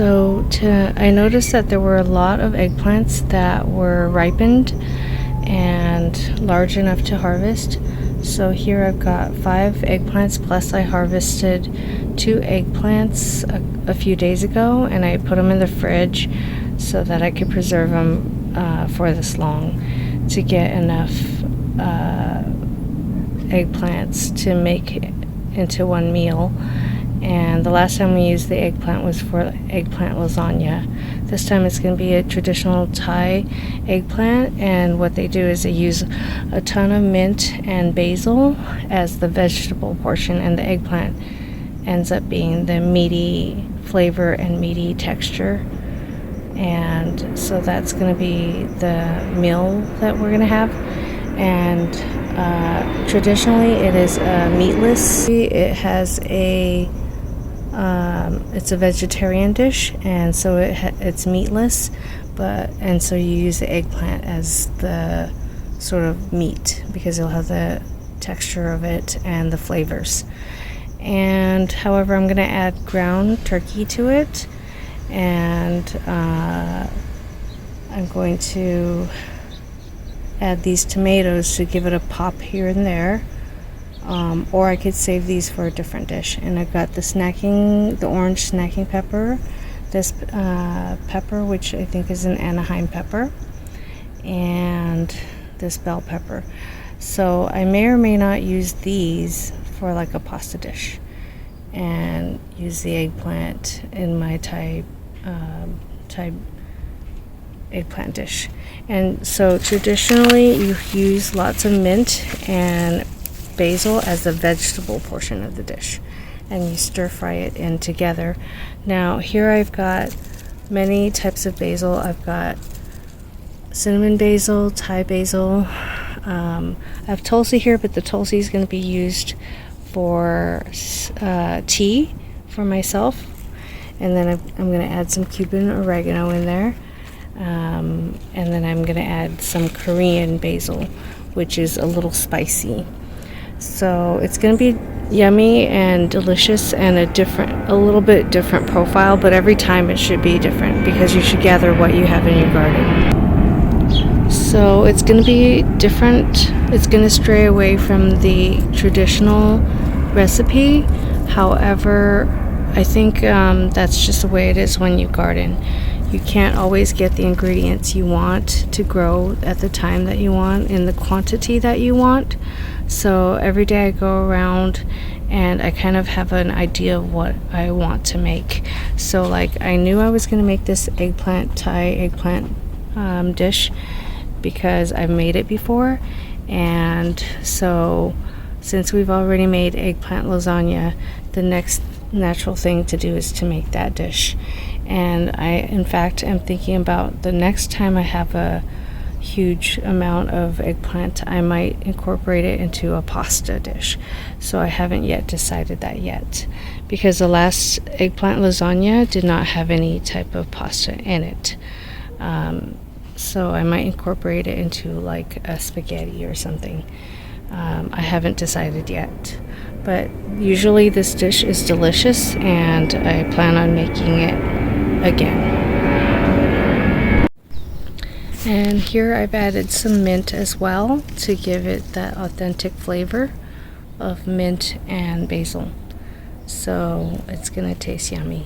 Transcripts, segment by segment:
I noticed that there were a lot of eggplants that were ripened and large enough to harvest. So here I've got 5 eggplants, plus I harvested 2 eggplants a few days ago, and I put them in the fridge so that I could preserve them for this long, to get enough eggplants to make into one meal. And the last time we used the eggplant was for eggplant lasagna. This time it's going to be a traditional Thai eggplant, and what they do is they use a ton of mint and basil as the vegetable portion, and the eggplant ends up being the meaty flavor and meaty texture. And so that's going to be the meal that we're going to have. And traditionally it is meatless. It has it's a vegetarian dish, and so it's meatless, and so you use the eggplant as the sort of meat because it'll have the texture of it and the flavors. And however, I'm going to add ground turkey to it, and I'm going to add these tomatoes to give it a pop here and there. Or I could save these for a different dish. And I've got the orange snacking pepper, this pepper, which I think is an Anaheim pepper, and this bell pepper. So I may or may not use these for like a pasta dish, and use the eggplant in my Thai eggplant dish. And so traditionally you use lots of mint and basil as the vegetable portion of the dish, and you stir fry it in together. Now here I've got many types of basil. I've got cinnamon basil, Thai basil. I have tulsi here, but the tulsi is going to be used for tea for myself. And then I'm going to add some Cuban oregano in there. And then I'm going to add some Korean basil, which is a little spicy. So it's going to be yummy and delicious, and a little bit different profile, but every time it should be different because you should gather what you have in your garden. So it's going to be different. It's going to stray away from the traditional recipe. However, I think that's just the way it is when you garden. You can't always get the ingredients you want to grow at the time that you want, in the quantity that you want. So every day I go around and I kind of have an idea of what I want to make. So like I knew I was going to make this Thai eggplant dish because I've made it before. And so since we've already made eggplant lasagna, the next natural thing to do is to make that dish. And I, in fact, am thinking about the next time I have a huge amount of eggplant, I might incorporate it into a pasta dish. So I haven't yet decided that yet, because the last eggplant lasagna did not have any type of pasta in it. So I might incorporate it into like a spaghetti or something. I haven't decided yet. But usually this dish is delicious, and I plan on making it again. And here I've added some mint as well to give it that authentic flavor of mint and basil. So it's gonna taste yummy.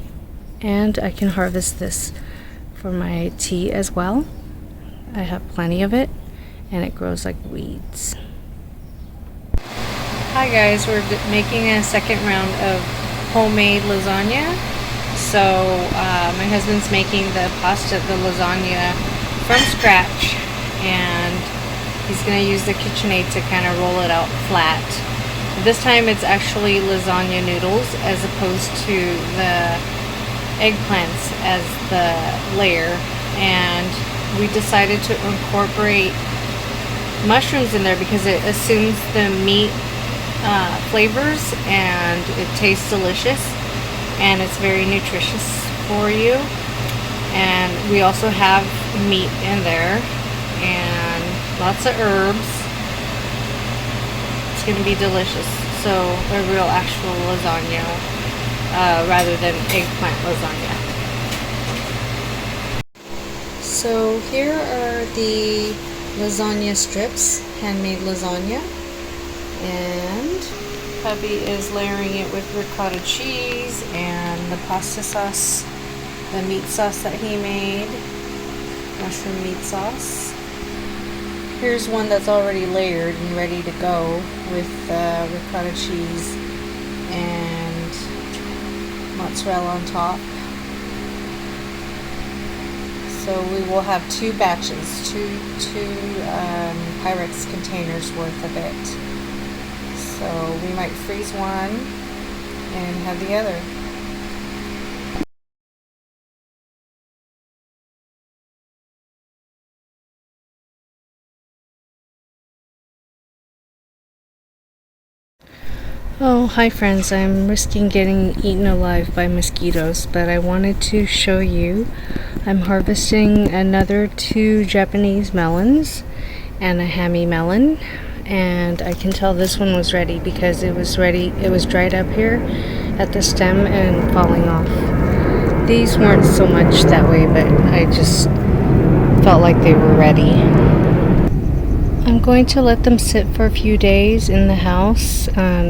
And I can harvest this for my tea as well. I have plenty of it, and it grows like weeds. Hi guys, we're making a second round of homemade lasagna. So my husband's making the lasagna from scratch, and he's going to use the KitchenAid to kind of roll it out flat. This time it's actually lasagna noodles as opposed to the eggplants as the layer, and we decided to incorporate mushrooms in there because it assumes the meat flavors, and it tastes delicious, and it's very nutritious for you. And we also have meat in there and lots of herbs. It's going to be delicious. So a real actual lasagna rather than eggplant lasagna. So here are the lasagna strips, handmade lasagna, and hubby is layering it with ricotta cheese and the pasta sauce, the meat sauce that he made, mushroom meat sauce. Here's one that's already layered and ready to go with ricotta cheese and mozzarella on top. So we will have two batches, two Pyrex containers worth of it. So we might freeze one and have the other. Oh, hi friends. I'm risking getting eaten alive by mosquitoes, but I wanted to show you I'm harvesting another 2 Japanese melons and a hammy melon, and I can tell this one was ready because it was dried up here at the stem and falling off. These weren't so much that way, but I just felt like they were ready. I'm going to let them sit for a few days in the house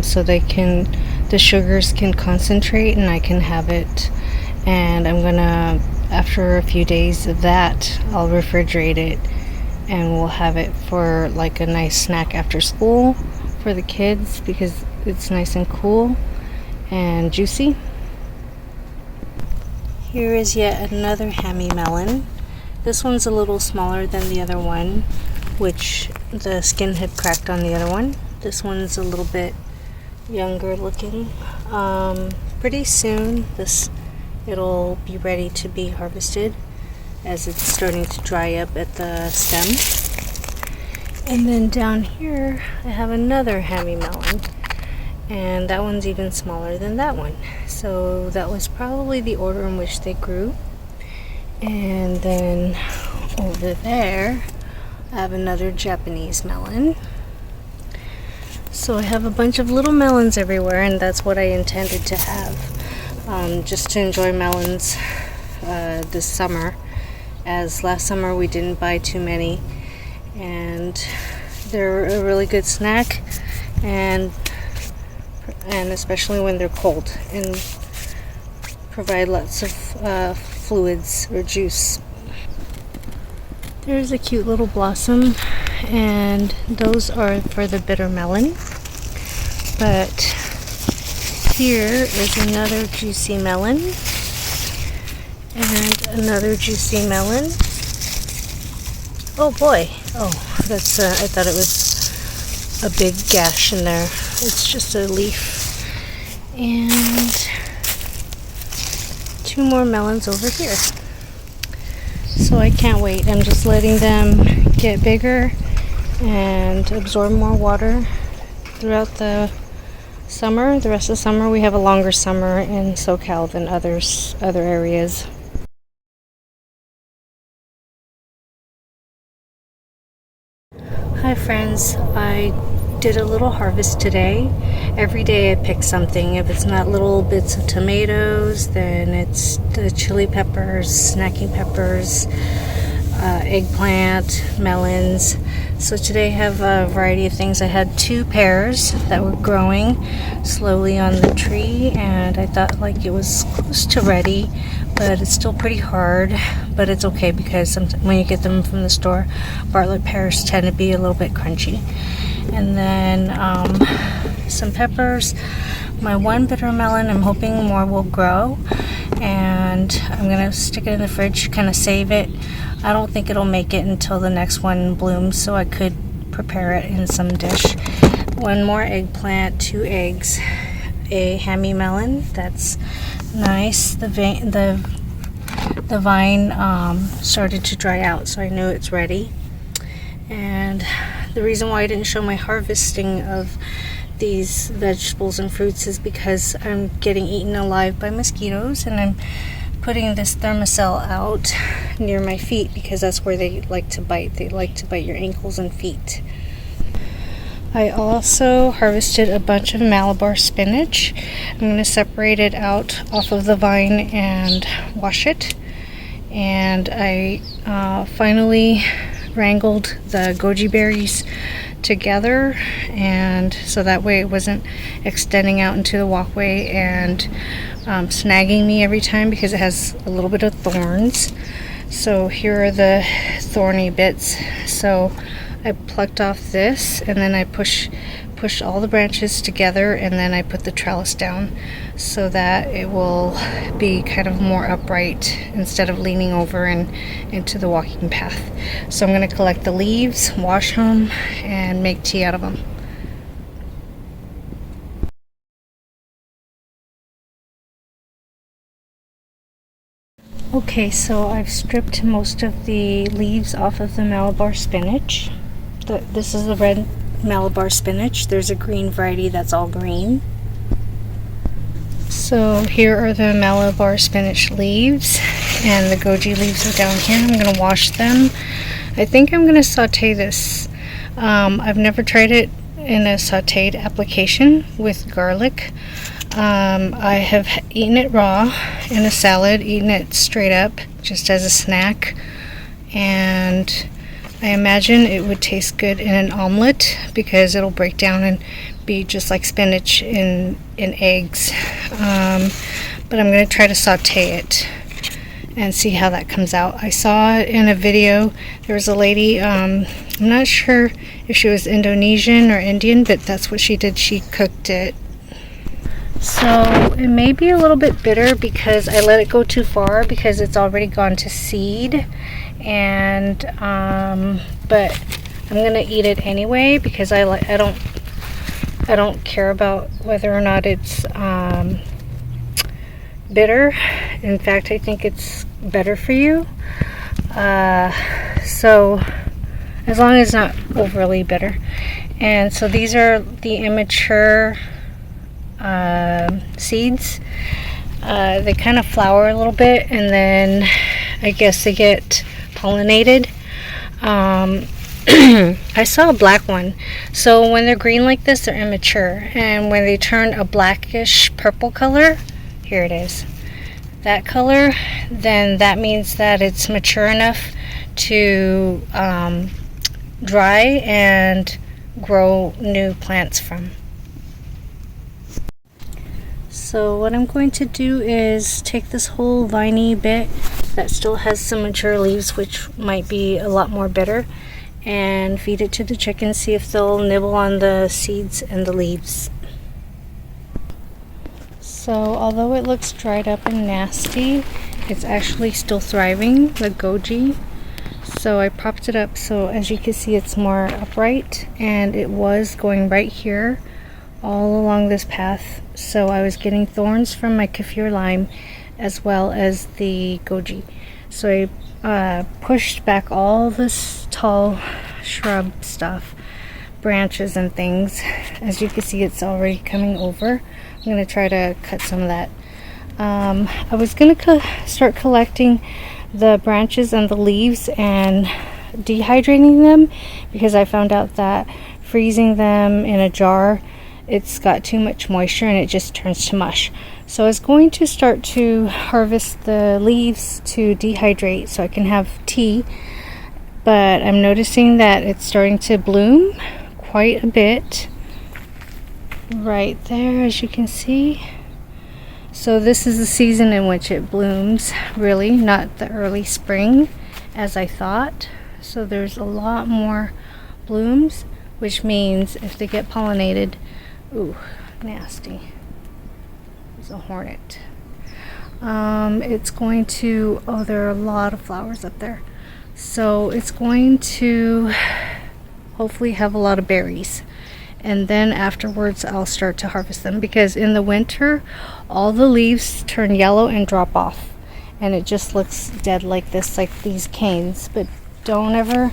so the sugars can concentrate and I can have it. And I'm gonna, after a few days of that, I'll refrigerate it and we'll have it for like a nice snack after school for the kids because it's nice and cool and juicy. Here is yet another hammy melon. This one's a little smaller than the other one, which the skin had cracked on the other one. This one's a little bit younger looking. Pretty soon it'll be ready to be harvested as it's starting to dry up at the stem. And then down here I have another hammy melon, and that one's even smaller than that one. So that was probably the order in which they grew. And then over there I have another Japanese melon. So I have a bunch of little melons everywhere, and that's what I intended to have, just to enjoy melons this summer, as last summer we didn't buy too many, and they're a really good snack, and especially when they're cold, and provide lots of fluids or juice. There's a cute little blossom, and those are for the bitter melon. But here is another juicy melon and another juicy melon. Oh boy! Oh, that's I thought it was a big gash in there. It's just a leaf. And 2 more melons over here. So I can't wait. I'm just letting them get bigger and absorb more water throughout the summer. The rest of the summer we have a longer summer in SoCal than other areas. Hi friends, I did a little harvest today. Every day I pick something. If it's not little bits of tomatoes, then it's the chili peppers, snacking peppers, eggplant, melons. So today I have a variety of things. I had 2 pears that were growing slowly on the tree, and I thought like it was close to ready, but it's still pretty hard. But it's okay because when you get them from the store, Bartlett pears tend to be a little bit crunchy. And then some peppers. My 1 bitter melon, I'm hoping more will grow, and I'm gonna stick it in the fridge, kind of save it. I don't think it'll make it until the next one blooms, so I could prepare it in some dish. 1 more eggplant, 2 eggs, a hammy melon that's nice. The vine started to dry out, so I knew it's ready. And the reason why I didn't show my harvesting of these vegetables and fruits is because I'm getting eaten alive by mosquitoes, and I'm putting this thermocell out near my feet because that's where they like to bite. They like to bite your ankles and feet. I also harvested a bunch of Malabar spinach. I'm going to separate it out off of the vine and wash it. and I finally wrangled the goji berries together, and so that way it wasn't extending out into the walkway and snagging me every time, because it has a little bit of thorns. So here are the thorny bits. So I plucked off this, and then I pushed all the branches together, and then I put the trellis down so that it will be kind of more upright instead of leaning over and into the walking path. So I'm going to collect the leaves, wash them, and make tea out of them. Okay, so I've stripped most of the leaves off of the Malabar spinach. This is the red Malabar spinach. There's a green variety that's all green. So here are the Malabar spinach leaves, and the goji leaves are down here. I'm going to wash them. I think I'm going to saute this. I've never tried it in a sauteed application with garlic. I have eaten it raw in a salad, eaten it straight up just as a snack, and I imagine it would taste good in an omelet because it'll break down and be just like spinach in eggs. But I'm going to try to saute it and see how that comes out. I saw it in a video. There was a lady, I'm not sure if she was Indonesian or Indian, but that's what she did. She cooked it. So it may be a little bit bitter because I let it go too far, because it's already gone to seed, and but I'm gonna eat it anyway because I don't care about whether or not it's bitter. In fact, I think it's better for you. So as long as it's not overly bitter. And so these are the immature seeds. They kind of flower a little bit, and then I guess they get pollinated. I saw a black one. So when they're green like this, they're immature, and when they turn a blackish purple color, here it is, that color, then that means that it's mature enough to dry and grow new plants from. So what I'm going to do is take this whole viney bit that still has some mature leaves, which might be a lot more bitter, and feed it to the chickens, see if they'll nibble on the seeds and the leaves. So although it looks dried up and nasty, it's actually still thriving, the goji. So I propped it up so as you can see it's more upright, and it was going right here all along this path. So I was getting thorns from my kaffir lime as well as the goji. So I pushed back all this tall shrub stuff, branches and things. As you can see, it's already coming over. I'm going to try to cut some of that. I was going to start collecting the branches and the leaves and dehydrating them, because I found out that freezing them in a jar, it's got too much moisture and it just turns to mush. So I was going to start to harvest the leaves to dehydrate so I can have tea, but I'm noticing that it's starting to bloom quite a bit right there, as you can see. So this is the season in which it blooms, really, not the early spring as I thought. So there's a lot more blooms, which means if they get pollinated, ooh, nasty. There's a hornet. It's going to, oh, there are a lot of flowers up there. So it's going to hopefully have a lot of berries. And then afterwards I'll start to harvest them, because in the winter all the leaves turn yellow and drop off, and it just looks dead like this, like these canes. But don't ever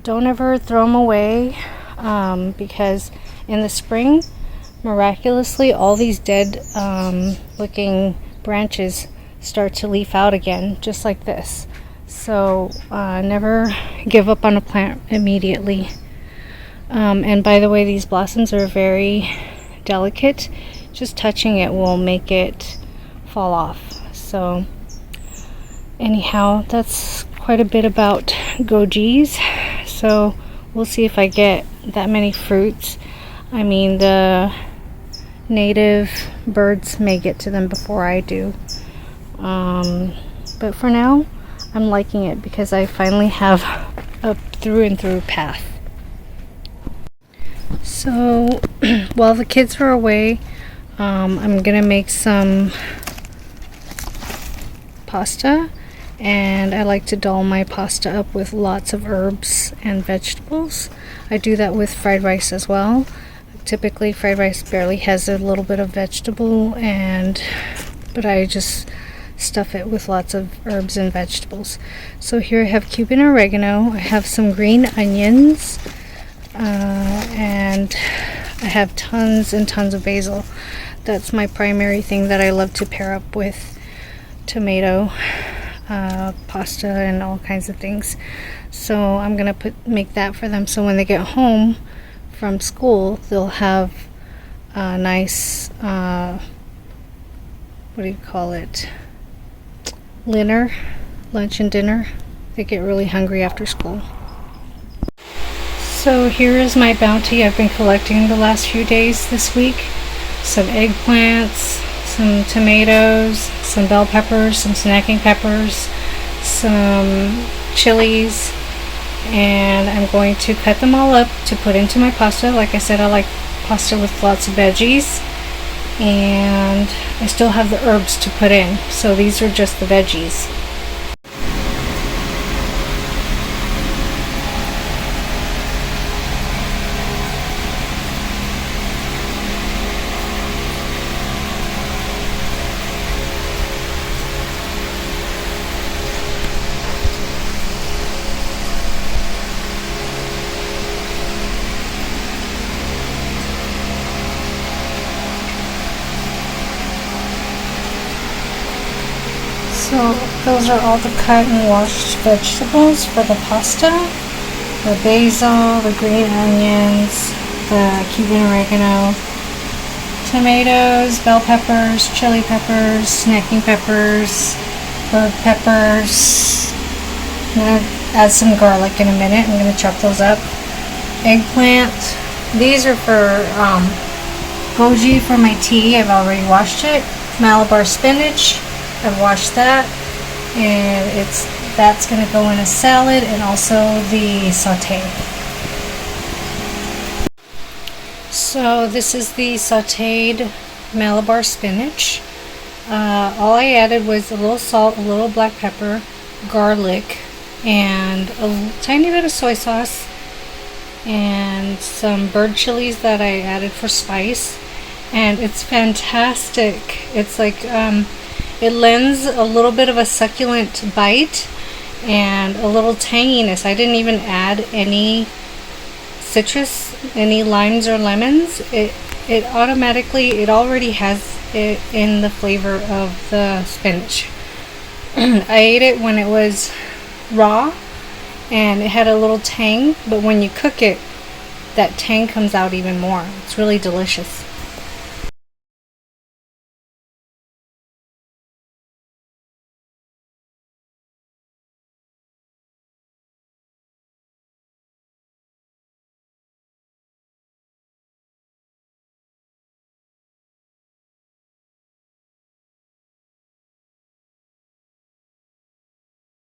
throw them away, because in the spring, miraculously, all these dead looking branches start to leaf out again, just like this. So never give up on a plant immediately. And by the way, these blossoms are very delicate. Just touching it will make it fall off. So anyhow, that's quite a bit about gojis. So we'll see if I get that many fruits. I mean, the native birds may get to them before I do. But for now, I'm liking it because I finally have a through and through path. So while the kids were away, I'm gonna make some pasta, and I like to doll my pasta up with lots of herbs and vegetables. I do that with fried rice as well. Typically fried rice barely has a little bit of vegetable, but I just stuff it with lots of herbs and vegetables. So here I have Cuban oregano, I have some green onions, and I have tons and tons of basil. That's my primary thing that I love to pair up with tomato pasta and all kinds of things. So I'm gonna make that for them, so when they get home from school they'll have a nice what do you call it, lunch and dinner. They get really hungry after school. So here is my bounty I've been collecting the last few days this week. Some eggplants, some tomatoes, some bell peppers, some snacking peppers, some chilies, and I'm going to cut them all up to put into my pasta. Like I said, I like pasta with lots of veggies, and I still have the herbs to put in, so these are just the veggies. So those are all the cut and washed vegetables for the pasta. The basil, the green onions, the Cuban oregano, tomatoes, bell peppers, chili peppers, snacking peppers, bird peppers. I'm going to add some garlic in a minute. I'm going to chop those up. Eggplant. These are for goji for my tea. I've already washed it. Malabar spinach. I've washed that, and that's going to go in a salad, and also the sauté. So this is the sautéed Malabar spinach. All I added was a little salt, a little black pepper, garlic, and a tiny bit of soy sauce, and some bird chilies that I added for spice, and it's fantastic. It's like it lends a little bit of a succulent bite and a little tanginess. I didn't even add any citrus, any limes or lemons. It already has it in the flavor of the spinach. I ate it when it was raw, and it had a little tang, but when you cook it, that tang comes out even more. It's really delicious.